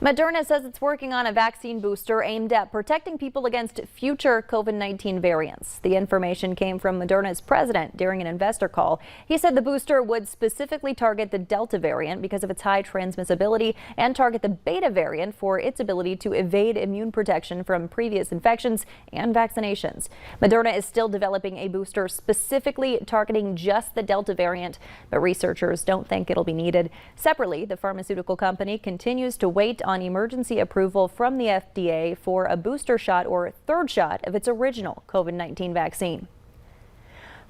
Moderna says it's working on a vaccine booster aimed at protecting people against future COVID-19 variants. The information came from Moderna's president during an investor call. He said the booster would specifically target the Delta variant because of its high transmissibility and target the Beta variant for its ability to evade immune protection from previous infections and vaccinations. Moderna is still developing a booster specifically targeting just the Delta variant, but researchers don't think it'll be needed. Separately, the pharmaceutical company continues to wait on emergency approval from the FDA for a booster shot or third shot of its original COVID-19 vaccine.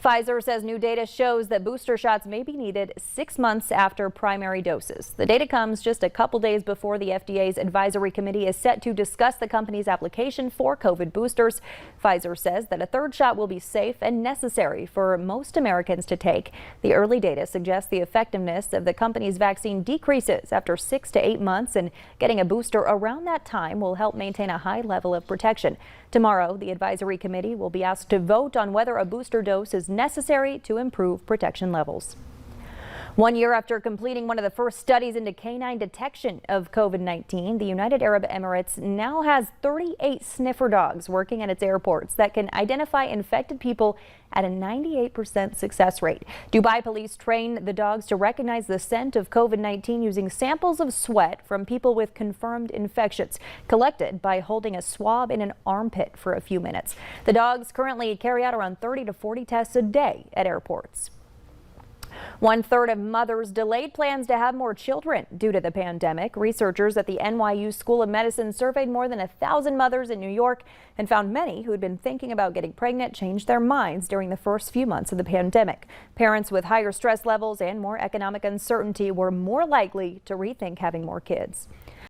Pfizer says new data shows that booster shots may be needed 6 months after primary doses. The data comes just a couple days before the FDA's advisory committee is set to discuss the company's application for COVID boosters. Pfizer says that a third shot will be safe and necessary for most Americans to take. The early data suggests the effectiveness of the company's vaccine decreases after 6 to 8 months, and getting a booster around that time will help maintain a high level of protection. Tomorrow, the advisory committee will be asked to vote on whether a booster dose is necessary to improve protection levels. 1 year after completing one of the first studies into canine detection of COVID-19, the United Arab Emirates now has 38 sniffer dogs working at its airports that can identify infected people at a 98% success rate. Dubai police train the dogs to recognize the scent of COVID-19 using samples of sweat from people with confirmed infections collected by holding a swab in an armpit for a few minutes. The dogs currently carry out around 30 to 40 tests a day at airports. 1/3 of mothers delayed plans to have more children due to the pandemic. Researchers at the NYU School of Medicine surveyed more than 1,000 mothers in New York and found many who had been thinking about getting pregnant changed their minds during the first few months of the pandemic. Parents with higher stress levels and more economic uncertainty were more likely to rethink having more kids.